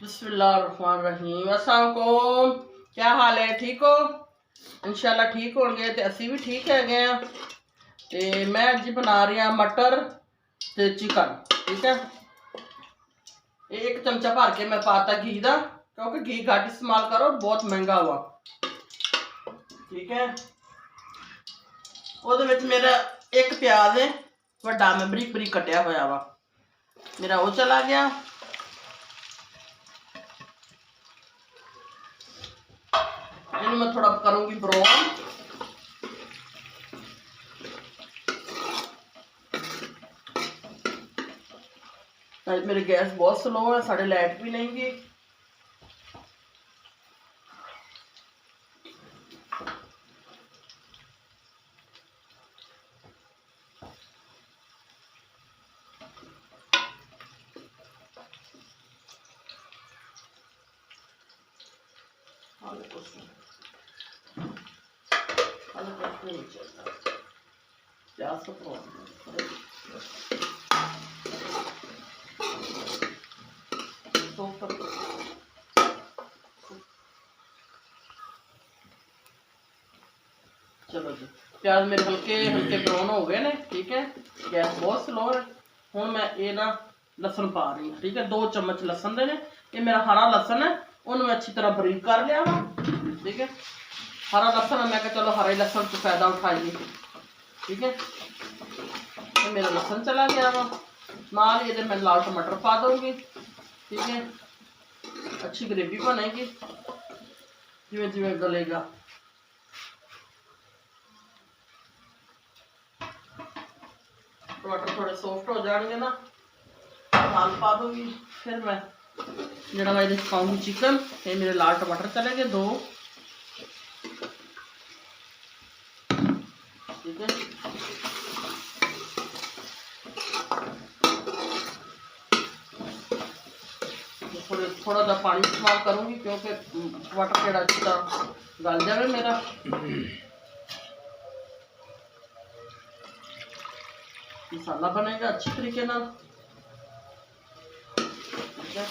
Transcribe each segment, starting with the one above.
बिस्मिल्लाहिर्रहमानिर्रहीम। अस्सलाम वालेकुम, क्या हाल है? ठीक हो? इंशाल्लाह ठीक होंगे तो असी भी ठीक है। तो मैं अज बना रही हाँ मटर ते चिकन। ठीक है, एक चमचा भर के मैं पाता घी का, क्योंकि घी घट इस्तेमाल करो, बहुत महंगा हुआ। ठीक है, वो मेरा एक प्याज है वड्डा, मैं बरीक बरीक कटिया होया वा, मेरा वो चला गया। इन्हें मैं थोड़ा करूंगी ब्राउन। मेरी गैस बहुत स्लो है, साढ़े लाइट भी नहीं गई। चलो जी, प्याज मेरे हल्के हल्के ब्राउन हो गए ने। ठीक है, गैस बहुत स्लो है। हूँ मैं ये ना लसन पा रही हूँ। ठीक है, 2 चम्मच लसन दे ने। ये मेरा हरा लसन है, उन्हें मैं अच्छी तरह बरीक कर लिया वा। ठीक है, हरा लसन है, मैं कहा चलो हरे लसन से फायदा उठाइए। ठीक है, तो मेरा लसन चला गया वा। नाल ये मैं लाल टमाटर पा दूंगी। ठीक है, अच्छी ग्रेवी बनेगी जिमें जिमें गलेगा। टमाटर थोड़े सॉफ्ट हो जाएंगे ना, नाल पा दूंगी। फिर मैं जरा मैं ये पाऊंगी चिकन। ये मेरे लाल टमाटर चले गए 2। ठीक है, थोड़ा सा पानी इस्तेमाल करूंगी, क्योंकि टमाटर केड़ा अच्छी तरह गल जाए मेरा। मसाला बनेगा अच्छी तरीके नाल। ठीक है,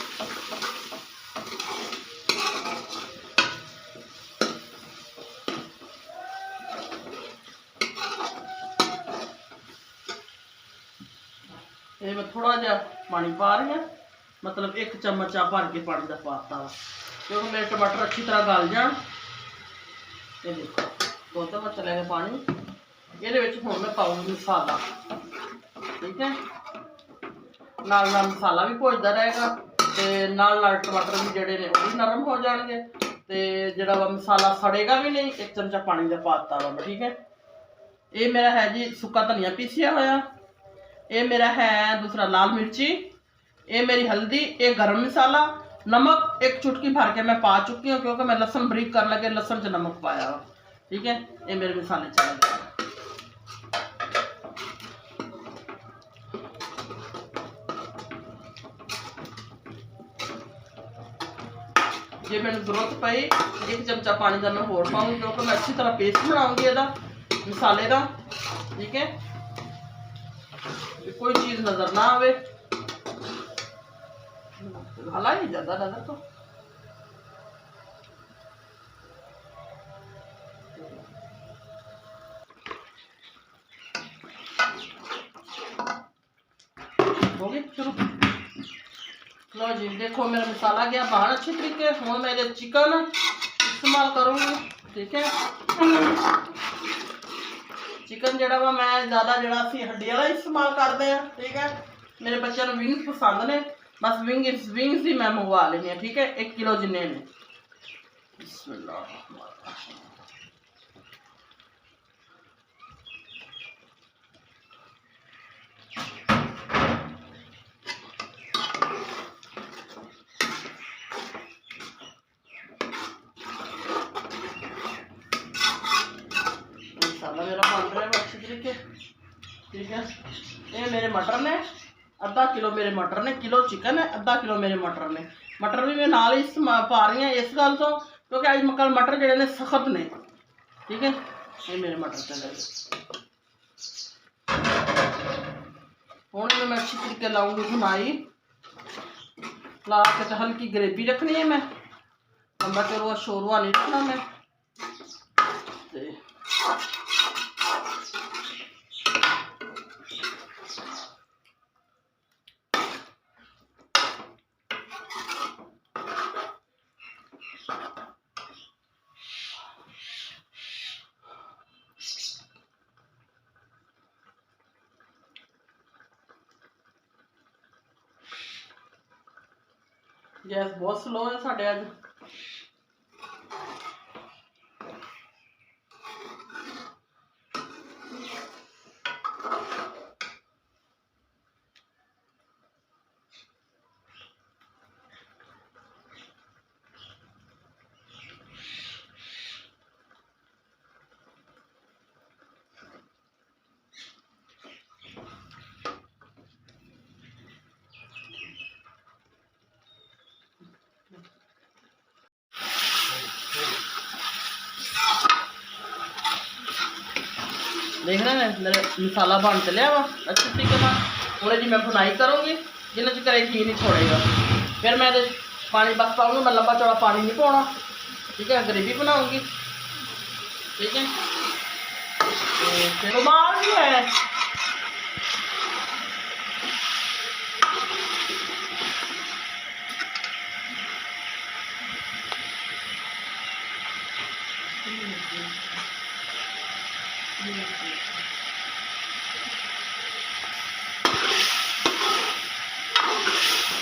ये मैं थोड़ा जा पानी पा रही हूँ, मतलब 1 चम्मच भर के पानी का पाता वा, क्योंकि मेरे टमाटर अच्छी तरह गल जान। ये देखो 2 चम्मच चले गए पानी। ये हूँ मैं पाऊंगी मसाला। ठीक है, नाल नाल मसाला भी भुजदा रहेगा, तो नाल नाल टमाटर भी जड़े ने वो भी नरम हो जाएंगे, तो जरा वा मसाला सड़ेगा भी नहीं। 1 चमचा पानी का पाता वा। ठीक है, ये मेरा है जी सुक्का धनिया पीसिया होया। ये मेरा है दूसरा लाल मिर्ची, ये मेरी हल्दी, ये गरम मसाला, नमक 1 चुटकी भर के मैं पा चुकी हूँ, क्योंकि मैं लसन बरीक कर लगे लसन से नमक पाया हो। ठीक है, ये मेरे मसाले चले गए। जे मैंने जरूरत पई 1 चमचा पानी का मैं होर पाऊंगी, क्योंकि मैं अच्छी तरह पेस्ट बनाऊंगी ਇਹਦਾ मसाले का। ठीक है, कोई चीज नजर ना आवे, हला ही ज्यादा नजर तो। हो गई शुरू। लो जी, देखो मेरा मसाला गया बाहर अच्छी तरीके। हूँ मैं ये चिकन इस्तेमाल करूँगी। ठीक है, चिकन जड़ा वा मैं ज़्यादा जड़ा सी हड्डी वाला इस्तेमाल करते हैं। ठीक है, मेरे बच्चों को विंग्स पसंद ने, बस विंग्स ही मैं मंगवा लेनी है। ठीक है, 1 किलो जिन्ने ने। मसाला मेरा बन रहा है अच्छी तरीके। ठीक है, ये मेरे मटर ने, आधा किलो मेरे मटर ने, किलो चिकन है, आधा किलो मेरे मटर ने। मटर भी मैं नाल ही पा रही हूँ इस गल तो, क्योंकि अज मटर जड़े ने सख्त ने। ठीक है, ये मेरे मटर चले गए। हूँ मैं अच्छी तरीके लाऊंगी भुनाई। ला के तो हल्की ग्रेवी रखनी है मैं लंबा चौड़ा शोरवा नहीं रखना मैं ते गैस बहुत स्लो है साढ़े अज देख रहे हैं मेरे मसाला बन चलिया वा अच्छी तरीके ना थोड़ी जी मैं बुनाई करूँगी जिन्हें चिकर घी नहीं छोड़ेगा फिर मैं पानी बस पाऊँगी मैं लंबा चौड़ा पानी नहीं पाना ठीक है ग्रेवी बनाऊँगी ठीक है तो मार भी है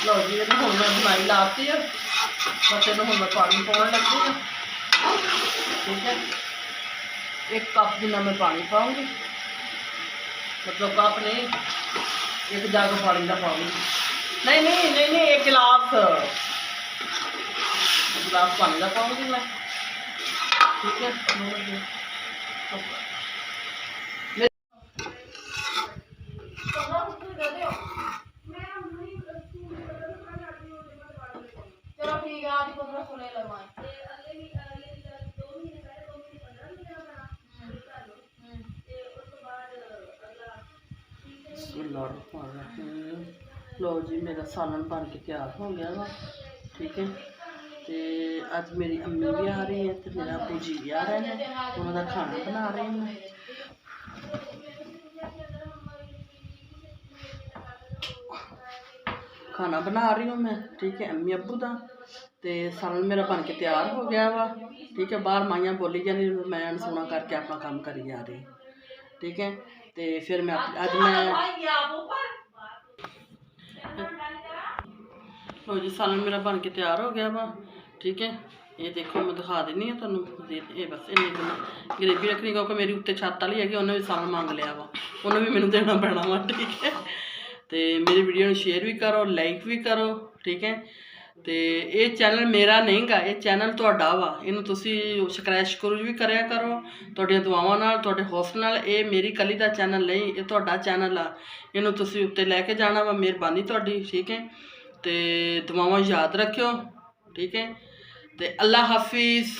लो जी ये हम मैं बुनाई लाती है बस ये हम मैं पानी पाने लगती है ठीक है 1 कप जितना मैं पानी पाऊँगी मतलब कप नहीं 1 जग पानी का पाऊँगी नहीं 1 गिलास पानी का पाऊँगी मैं ठीक है लो जी मेरा सालन बन के तैयार हो गया वा ठीक है तो अज मेरी अम्मी भी आ रही है तो मेरा अबू जी भी आ रहे हैं उन्होंने खाना बना रही हूँ खाना बना रही हूँ मैं ठीक है अम्मी अबू का तो सालन मेरा बन के तैयार हो गया वा ठीक है बाहर माइयां बोली जानी मैं अनसुना करके अपना काम करी जा रही ठीक है तो फिर मैं अज मैं लो जी सालन मेरा बन के तैयार हो गया वा ठीक है ये देखो मैं दिखा देनी है तुहानू ये बस इन्नी ग्रेवी रखनी क्योंकि मेरी उत्ते छत वाली हैगी उन्हें भी सालन मंग लिया वा उन्हें भी मैनू देना पैना वा ठीक है तो मेरी वीडियो में शेयर भी करो लाइक भी करो ठीक है तो ये चैनल मेरा नहीं गा ये चैनल तुहाडा वा इनू तुसी सबसक्राइब करो भी करया करो तुहाडियां दुआवां नाल तुहाडे हौसले नाल ये मेरी कली दा चैनल नहीं ये तुहाडा चैनल आ इनू तुसी उत्ते लैके जाना वा मेहरबानी तुहाडी ठीक है तो दुआवां याद रखियो ठीक है तो अल्लाह हाफिज़।